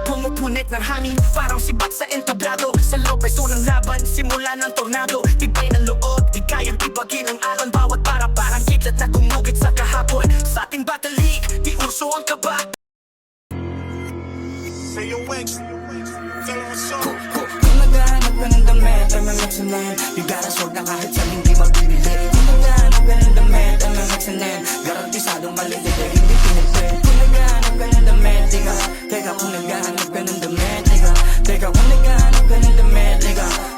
Pumupunit ng hangin, parang sibat sa entablado. Sa Lopez, unang laban, simula ng tornado. Tibay ng loob, di kayang tibagin ang alon. Bawat para parang kidlat na gumugit sa kahapon. Sa ating battle league, di urso ang kaba. Say your wings, tell them what's up. Kung naghahanap ka ng damit, MMX na yan. You gotta sort na kahit sa hindi mabibili. Kung naghahanap ka ng damit, MMX na yan. Garantisadong malindili, hindi pinipil. Kung naghahanap ka ng damit, teka kung naghahanap ka ng damit, teka kung naghahanap ka ng damit,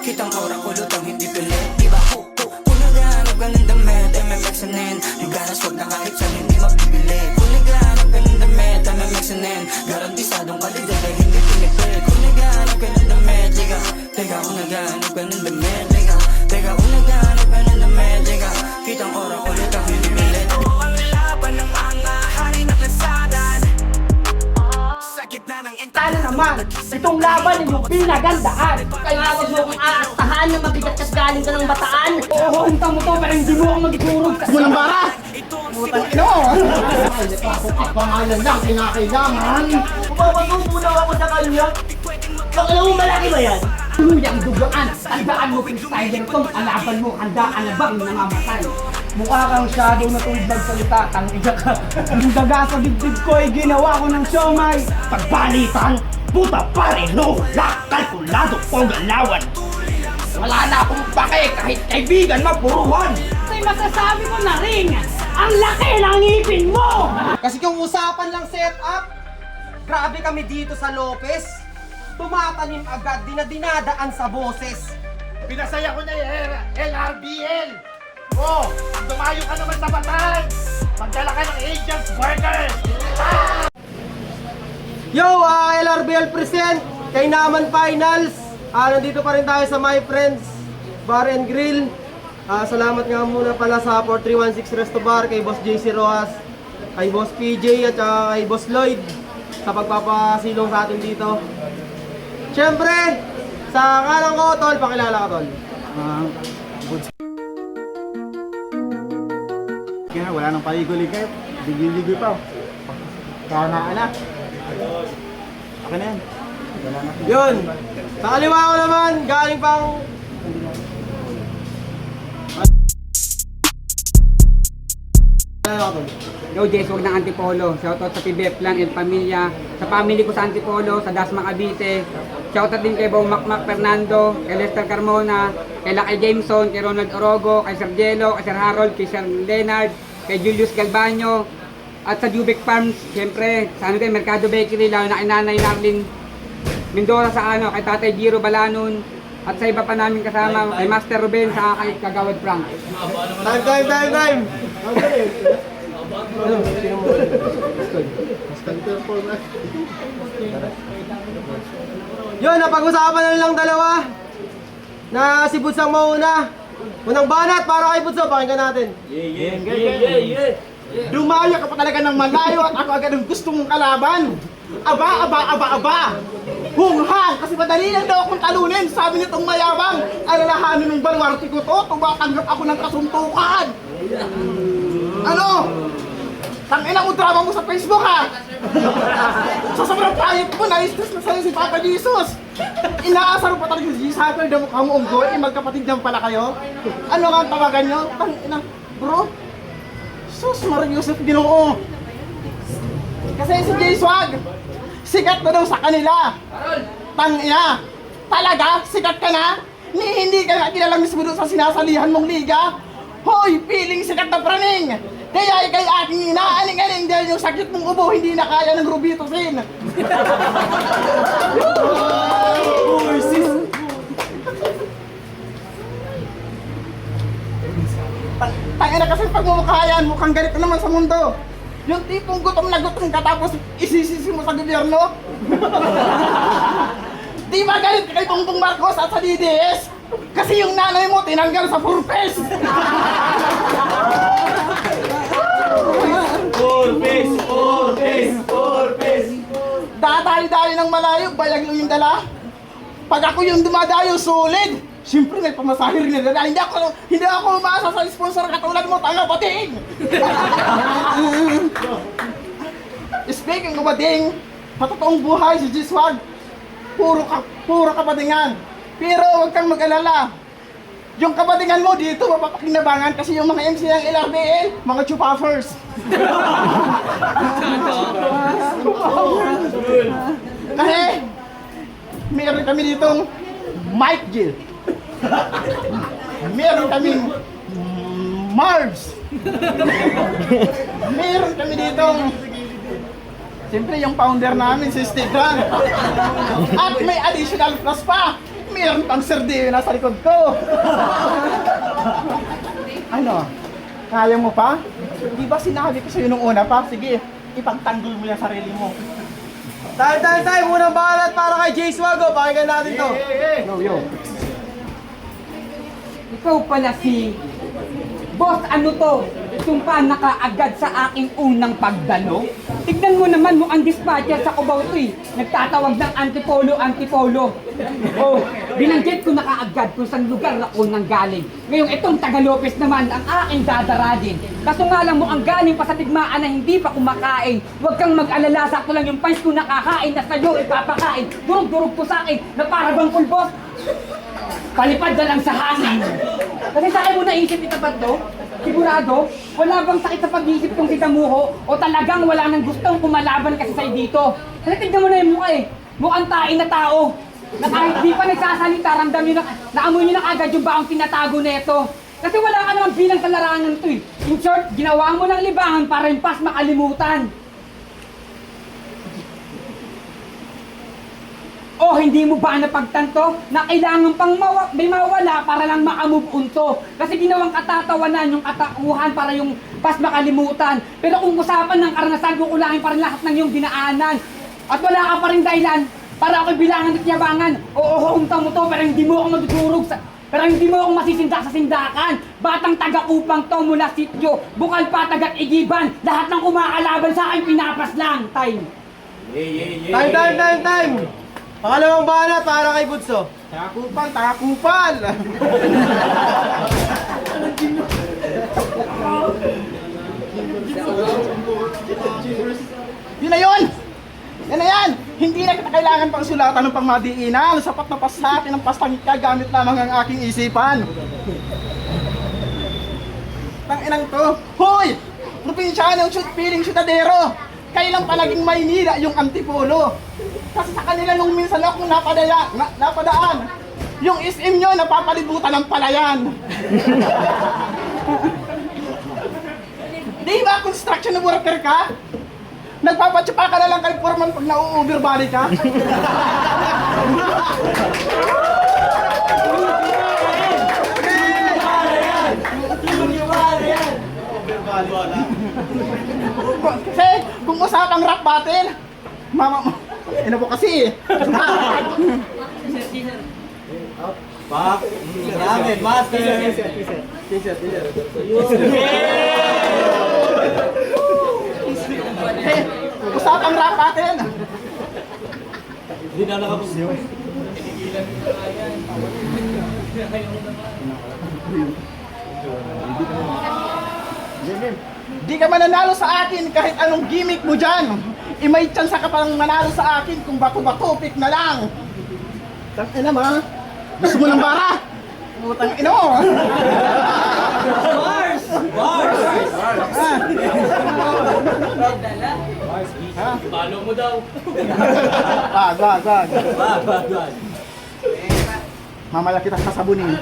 kitang aura ko lutang hindi pilit, diba? Kung naghahanap ka ng damit, MMX na yan. You gotta sort na kahit sa hindi mabibili. Kung naghahanap ka ng damit, MMX na yan. Garantisadong malindili, hindi pinipil. Kung naghahanap ka ng damit, teka kung naghahanap ka ng damit, teka kung naghahanap ka ng damit, kitang aura ko lutang hindi pilit. Ang laban ng mga hari ng lansaran. Sa gitna ng Talo naman, itong laban ay yung pinagandaan. Kaya wag mo akong aastahan na mabigat kas galing ka ng bataan. Oo, hinta mo to, pero hindi mo ako magigurog. Walang bara! Putang ino! Pangalan lang, kinakailangan. Pumapatutunaw ako sa kanya. Baka alam mo malaki ba yan? Tuyang dugaan, tandaan mo freestyler to. Alaban mo, handaan na bang namamatay. Mukha kang shadow na tuwid magsalita, tang-iga ka. Yung daga sa dibdib ko ay ginawa ko ng siomay. Pagbalitan, puta pare, no, kalkulado kong galawan. Wala na akong pake kahit kaibigan mapuruhan. Sa'y masasabi ko na rin, ang laki ng ngipin mo! Kasi kung usapan lang set up, grabe kami dito sa Lopez. Tumatanim agad, dinadaan sa boses. Pinasaya ko na yung LRBL. Oh, dumayo ka naman sa Batan. Magdala ka ng Agents Burger. Yo, LRBL present, kay Naman Finals. Nandito pa rin tayo sa My Friends Bar and Grill. Salamat nga muna pala sa 4316 Resto Bar, kay Boss JC Rojas, kay Boss PJ at saka kay Boss Lloyd sa pagpapasilong sa atin dito. Siyempre, sa kanan ko, Tol, pakilala ka, Tol. Kaya wala nang paligoy-ligoy. Ligoy-ligoy pa. Kahanaan na. Okay na yan. Wala na. Yun. Sa kaliwa ko naman, galing pang... Yo Jess, huwag ng Antipolo. Shoutout sa PBF Plan and Pamilya. Sa family ko sa Antipolo, sa Dasma Cavite. Shoutout din kay Bong Macmac Fernando, kay Lester Carmona, kay Lakay Jameson, kay Ronald Orogo, kay Sir Jello, kay Sir Harold, kay Sir Leonard, kay Julius Galbanyo. At sa Jubic Farms, siyempre, sa Mercado Bakery, lalo na kay Nanay Narlin Mendoza, sa kay Tatay Giro Balanon. At sa iba pa namin kasama, kay Master Ruben, sa kay Kagawad Frank. Time! Yun, napag-usapan na lang dalawa na si Buds ang mauna. Unang banat para kay Buds, pakinggan natin. Dumaya ka pa talaga ng malayo at ako agad ang gusto mong kalaban. Aba! Hunghang! Kasi madali lang daw akong talunin. Sabi nitong mayabang, alalahanin ng baluarte ko to, tumatanggap ako ng kasuntukan. Ano? Tangina mo drama mo sa Facebook, ha? Sa sobrang payat mo, na-stress na sa'yo si Papa Jesus. Inaasar mo pa talaga si Jesus, happy na mukha mo unggoy, magkapatid dyan pala kayo. Ano nga ang tawagan nyo? Tangina, bro. Sus, Maria Yusuf Ginoo. Kasi si Jay Swag, sikat na daw sa kanila. Tangina, talaga? Sikat ka na? Hindi ka na kilala mismo doon sa sinasalihan mong liga? Hoy, piling sikat na praning! Kaya ikay aking inaaning-aning dahil yung sakit mong ubo hindi na kaya ng Robitussin. Tangina kasi pagmumukhayan, mukhang galit na naman sa mundo. Yung tipong gutom na gutom ka tapos isisisi mo sa gobyerno. Di ba galit ka kay Bongbong Marcos at sa DDS? Kasi yung nanay mo tinanggal sa purpose. Purpose. Dadali-dali ng malayo, bayag lang yung dala. Pag ako yung dumadayo, solid. Siyempre may pamasahe rin nila. Hindi ako umaasa sa sponsor katulad mo, tanga Bading! Speaking of Bading, patotoong buhay si G-Swag, puro kabadingan. Pero huwag kang mag-alala. Yung kabadingan mo dito, mapapakinabangan kasi yung mga MC ng LRBL, mga chupafers. Kasi, meron kami ditong Mike Gill. Meron kaming Marbs. Meron kami ditong siyempre yung founder namin si Steve Grant. At may additional plus pa. Meron pang Sir Dio nasa likod ko. Ano? Kaya mo pa? Di ba sinabi ko sa'yo nung una pa? Sige, ipagtanggol mo yung sarili mo. Time! Unang balat para kay Jay Swago. Pakinggan natin to. Yo. Ikaw pala si... Boss, ano to? Sumpa nakaagad sa aking unang pagdalo? Tignan mo naman mo ang dispatcher sa Cubao to eh. Nagtatawag ng antipolo. Oh, binanggit ko na kaagad kung saan lugar ako nang galing. Ngayong itong Taga Lopez naman ang aking dadaradin. Kaso nga lang mo ang galing pa sa tigmaan na hindi pa kumakain. Huwag kang mag-alala, sakto lang yung pants ko nakakain na sa'yo ipapakain. Durog-durog po sa akin na para bang pulbos. Palipad na lang sa hangin. Kasi sa akin mo naisip ito ba to? Sigurado? Wala bang sakit sa pag-iisip tong si Damuho? O talagang wala nang gustong kumalaban kasi sa'yo dito? Kasi tignan mo na yung mukha eh. Mukhang tain na tao. Na kahit di pa nagsasalita, ramdam nyo na, naamoy nyo na agad yung baong tinatago neto. Kasi wala ka naman bilang sa larangan to eh. In short, ginawa mo ng libangan para yung pas makalimutan. O hindi mo ba napagtanto na kailangan pang may mawala para lang makamove on to? Kasi ginawang katatawanan yung katakuhan para yung pas makalimutan. Pero kung usapan ng karanasan, kukulangin pa rin lahat ng iyong dinaanan. At wala ka pa rin dahilan para ako'y bilangan at yabangan. Oo, humta mo to pero hindi mo ako madudurog sa... Pero hindi mo akong masisindak sa sindakan. Batang taga-upang to mula sityo. Bukal pa tagat igiban. Lahat ng kumakalaban sa akin pinapas lang. Time. Time! Pangalawang balat para kay Budso. Takupal! Yun na yun! Yan na yan! Hindi na kita kailangan pang sulatan ng pangmadiinan. Sapat na pas sa akin ang pastangika gamit lamang ang aking isipan. Tanginang to. Hoy! Probinsyanong piling syudadero! Kailang palaging Maynila yung antipolo. Kasi sa kanila nung minsan ako napadaan, yung SM nyo napapalibutan ng palayan. Di ba construction worker ka? Nagpapatsupa ka na lang kay Foreman pag na-over body ka? Kasi kung usapang rap battle, ano po kasi eh. Usapang rap battle. Hindi na nakapos yun. Di ka mananalo sa akin kahit anong gimmick mo dyan. May chance ka palang manalo sa akin kung bato-bato, pick na lang. Tangina ma. Gusto mo ng bara? Utang ina mo. Bars! Palo mo daw. Wag. Mamaya kita sasabunin.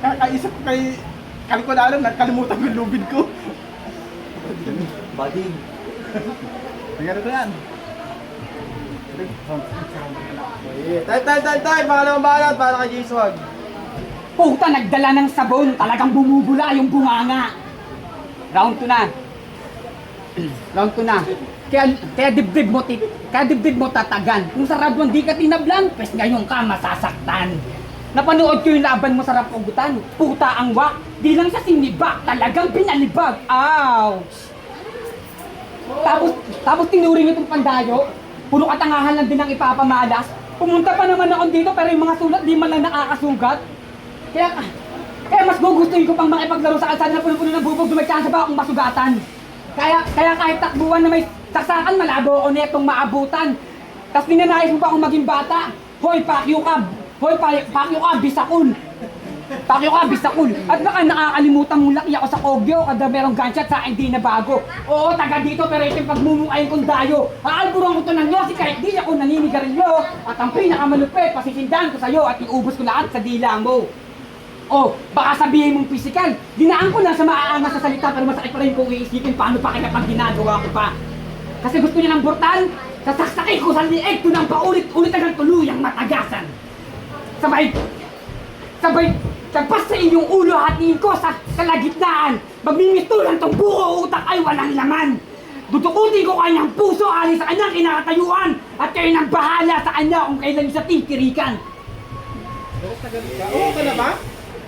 Kakaisip ko kay Kalikulalong, nakalimutan ko yung lubid ko. Bading. Ganito yan. Time! Pangalawang balat para kay Jay Swag. Puta, nagdala ng sabon. Talagang bumubula yung bunganga. Round 2 na. Round 2 na. Kaya dibdib mo tatagan. Kung sa round 1 di ka tinablan, pes ngayon ka masasaktan. Napanood ko yung laban mo sa rapugutan. Puta ang wak. Di lang sa sinibak, talagang pinalibag. Ouch! Tapos tinuring itong pandayo. Puro katangahan lang din ang ipapamalas. Pumunta pa naman ako dito pero yung mga sulat di man lang nakakasugat. Kaya mas gugustuhin ko pang makipaglaro sa kalsada na puno-puno ng bubog, dumatsansa ba akong masugatan. Kaya kahit takbuhan na may saksakan, malabo ako netong maabutan. Tapos ninanais mo pa akong maging bata. Hoy, pakyo ka! Hoy, pakyo ka, bisakul! Pakyo ka, bisakul! At baka nakakalimutan mong laki ako sa Kogyo kada merong gunshot sa akin di na bago. Oo, taga dito pero ito yung pagmumukayin kong dayo. Aalburan ko to ng yosi kahit di ako naninigarilyo. At ang pinakamalupit, pasisindahan ko sa'yo at iubos ko lahat sa dila mo. Oh, baka sabihin mong physical. Dinaan ko lang sa maaangas sa salita pero masakit pa rin kung iisipin paano pa kaya pag ginagawa ko pa. Kasi gusto niya ng brutal, sasaksakin ko sa lieg ko ng paulit-ulit hanggang tuluyang matagasan. Sabay, tagpas sa inyong ulo hatiin ko sa kalagitnaan. Magmimistulan tong buko utak ay walang laman. Dudukutin ko kanyang puso alis sa kanyang kinakatayuan at kayo nang bahala sa kanya kung kailan siya titirikan. Oo ka na ba?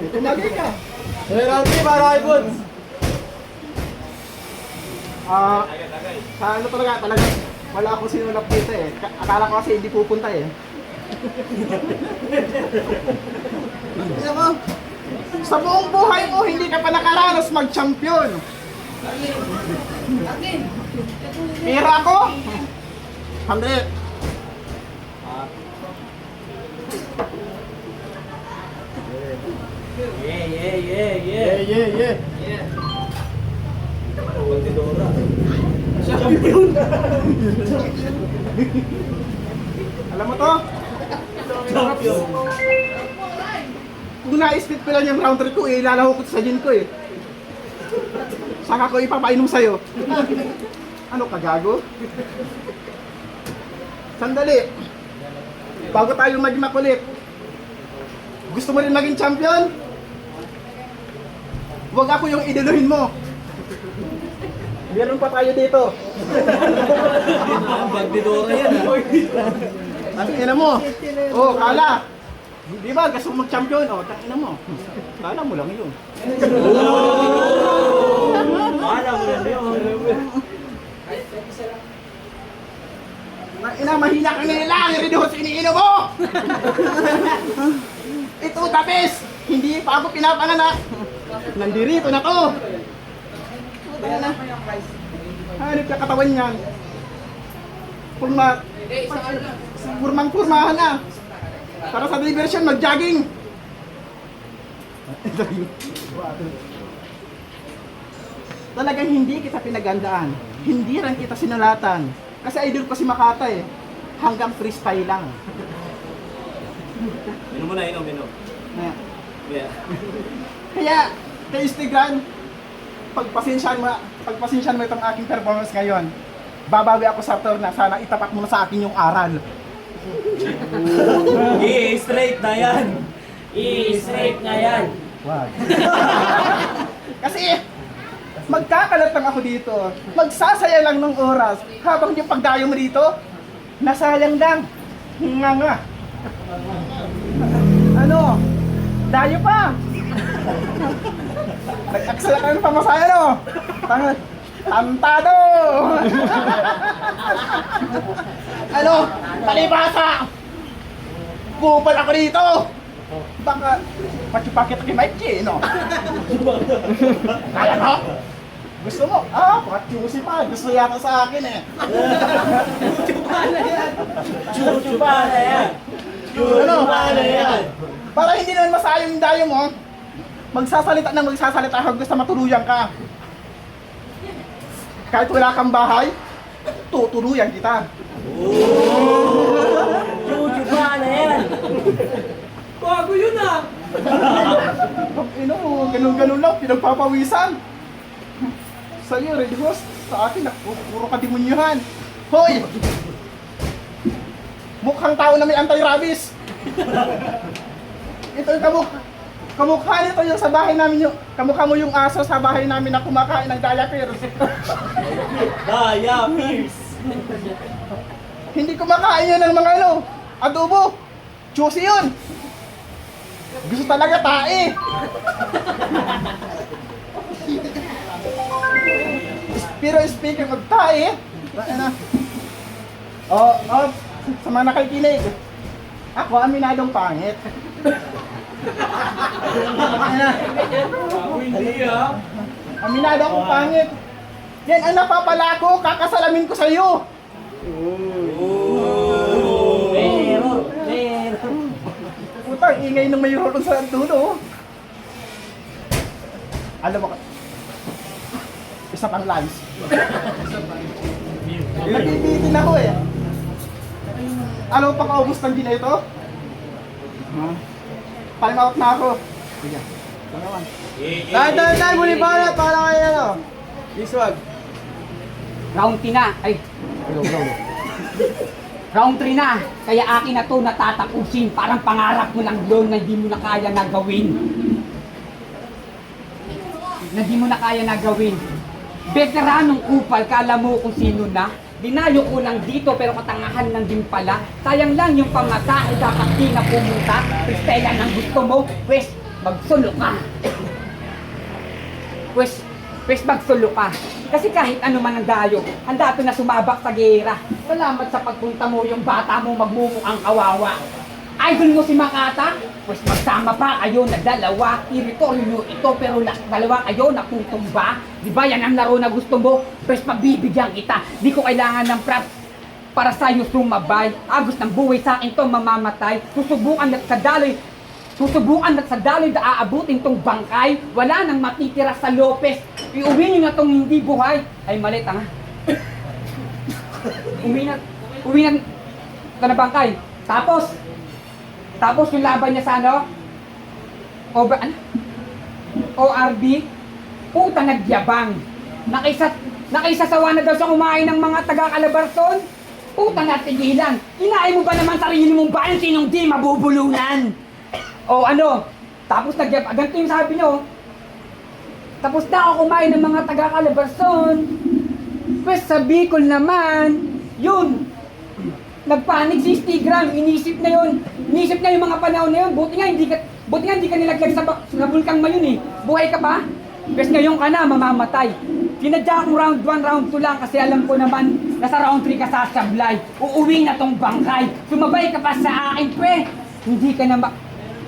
Tumagi ka. Hey, Randy, para kay Buds. Sa ano talaga, wala akong sinulap dito eh. Akala ko kasi hindi pupunta eh. Alam mo, sa buong buhay mo, hindi ka pa nakaranas mag-champion. Pero ako, 100. Yeah. Alam mo to? Kung na-split ko lang yung round 3 ko, ilalaho ko sa gin ko eh. Saka ko ipapainom sa'yo. Ano ka, gago? Sandali. Bago tayo maging makulit. Gusto mo rin maging champion? Huwag ako yung iduluhin mo. Meron pa tayo dito. Bagdidora yan. Ang ina mo. Oh, kala. Di ba, gusto mo mag-champion? Oh, tangina mo. Kala mo lang yun. Wala mo yan yun. Ina, mahina ka nila. I-reduce iniinom mo. Ito, tapis. Hindi pa ako pinapanganak. Nandirito na to. Ayan na. Hanip ka katawan yan. Purmang-purmahan na. Para sa diversion, mag-jogging. Talagang hindi kita pinagandaan. Hindi rin kita sinulatan. Kasi idol ko si Makata eh. Hanggang freestyle lang. Inom mo na, inom. Ayan. Yeah. Kaya, kay Instagram, pagpasensyahan mo itong aking performance ngayon. Babawi ako sa tour na sana itapat mo na sa akin yung aral. I-straight na yan. I-straight na yan. Kasi, magkakalat lang ako dito. Magsasaya lang ng oras. Habang yung pagdayo mo dito, nasayang lang. Nga. Ano? Dayo pa. Nag-aksaya ka ng pamasaya, no? Tantado! Ano? Palibasa! Kupal ako dito! Baka pachupakit kay Mike G, no? Kaya mo? Gusto mo? Pachusi pa. Gusto yata sa akin eh. Chuchupa na yan. Chuchupa na yan. Para hindi naman masayang yung dayo mo, magsasalita hanggang gusto matuluyan ka. Kahit wala kang bahay, tutuluyan kita. Chuchupa na yan. Bago yun ah. Ganun-ganun lang, pinagpapawisan. Sa'yo, Red Host, sa akin, puro kadimunyuhan. Hoy! Mukhang tao na may anti-rabies. Ito yung kamukha nito yung sa bahay namin yung, kamukha mo yung aso sa bahay namin na kumakain ng diapers. Diapers. Hindi kumakain yun ng mga adobo. Juicy yun. Gusto talaga tae. Pero speaking of tae, ano? Sa mga nakikinig, ako aminadong pangit. Aminado akong pangit. Yan ang napapala ko, kakasalamin ko sa'yo. Putang ingay ng mayroon sa dulo. Alam mo ka, isa pang lines. Nagbibitin ako eh. Alam mo pa kaubos ng gina ito? Time out na ako. Sige. Ito naman. Tayo, muli banat para kayo ano. Giswag. Round 3 na. Ay. Round 3 na. Kaya akin na to natatapusin. Parang pangarap mo lang yun na hindi mo na kaya na gawin. Na di mo na kaya na gawin. Veteranong kupal, kala mo kung sino na? Dinayo ko lang dito pero katangahan lang din pala. Sayang lang yung pamata ay dapat di na pumunta. Kristela ng gusto mo, pwes magsulo ka. Pwes magsulo ka. Kasi kahit ano man ang dayo, handa to na sumabak sa gera. Salamat sa pagpunta mo, yung bata mo magmumukhang kawawa. Idol mo si Makata? Pues magsama pa kayo na dalawa. Teritoryo nyo ito pero dalawa kayo nakutumba. Di ba yan ang laro na gusto mo? Pues pagbibigyan kita. Di ko kailangan ng props para sa'yo sumabay. Agos ng buhay sa akin to mamamatay. Susubukan at sa daloy na aabutin tong bangkay. Wala nang matitira sa Lopez. Iuwi nyo na tong hindi buhay. Ay mali, tanga. Uwi na ito na bangkay. Tapos yung laban niya sa ano? ORB? Puta nagyabang. Nakaisasawa na daw siya kumain ng mga taga-Calabarzon. Puta natigilan. Inaay mo ba naman sarili mong bayan sinong di mabubulunan? O ano? Tapos nagyabang. Ganito yung sabi niyo. Tapos na ako kumain ng mga taga-Calabarzon. Pues sa Bicol naman, yun. Nagpanik si Instagram, inisip na yung mga panahon na yun. Buti nga hindi ka nilaglag sa bulkang mayon eh. Buhay ka pa? Kasi ngayon ka na, mamamatay. Sinadya akong round 1, round 2 lang kasi alam ko naman na sa round 3 ka sasablay. Uuwi na tong bangkay. Sumabay ka pa sa akin, pre. Hindi ka na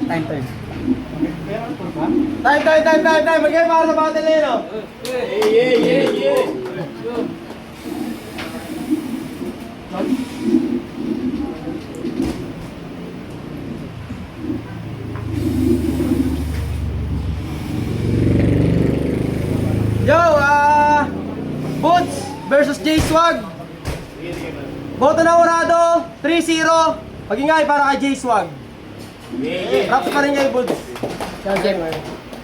Time. Time. Magkaya para sa battle na yun, oh. Yo, Boots versus J-Swag. Boto ng Urado, 3-0. Pag-ingay para kay J-Swag. Raps pa rin kay Boots.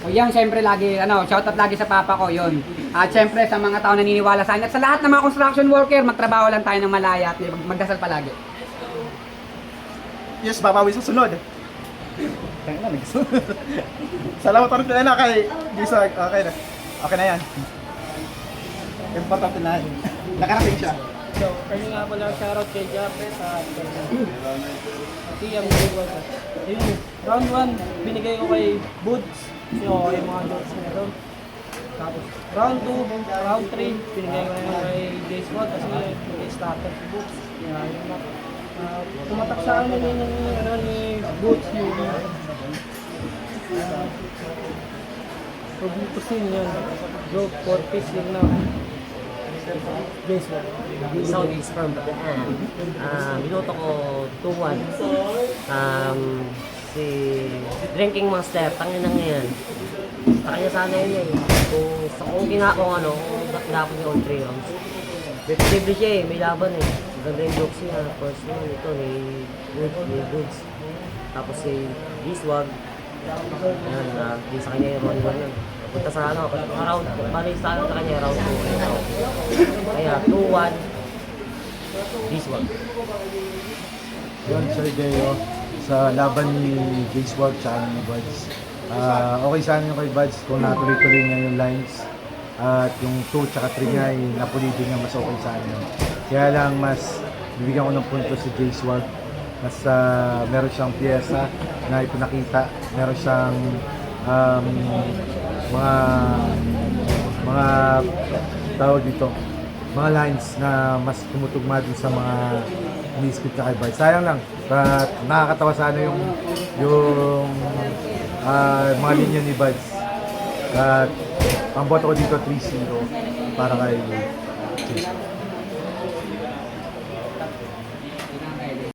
O yan, syempre lagi, shoutout lagi sa papa ko, yun. At syempre sa mga tao naniniwala sa akin. At sa lahat ng mga construction worker, magtrabaho lang tayo ng malaya at magdasal palagi. Yes, babawi sa sunod. Salamat ulit na kay Gisag. Okay na yan. Importante na yan. Nakarating siya. So, kami nga pala shoutout kay Jape sa Tiyam Gawal. Ayun, round 1, binigay ko kay Boots. So, yung mga jokes na doon. Tapos, round 2, round 3, binigay ko na kay J-Squad kasi may starter si Boots. Tumatak sa amin ni Boots yung Robutusin yan. Joke, 4 piece yun na. Sound is from Bataan. Minuto ko 2-1. Si Drinking Master, tangin na ngayon. Sa kanya sana yun eh. Kung dapat niya on 3 rounds. Repetible siya eh, may laban eh. Ganda yung jokes niya. First one, ito ni Goods. Tapos si Giswag. Ayan, di sa kanya yung round 1 yun. Punta sa round, bali sa kanya round 2. Kaya 2-1, this one. Yun, Sergio, sa laban ni J-Swag sa ni Buds. Okay sana yung kay Buds kung natuloy-tuloy niya yung lines. At yung 2 tsaka 3 niya ay napulido niya, mas okay sa akin. Kaya lang mas bibigyan ko ng punto si J-Swag. Mas meron siyang piyesa na ipinakita. Meron siyang mga tawag dito, mga lines na mas tumutugma dun sa mga ni-script na kay Buds. Sayang lang, but nakakatawa sana yung mga linya ni Buds. At ang boto ko dito 3-0 para kay Jason.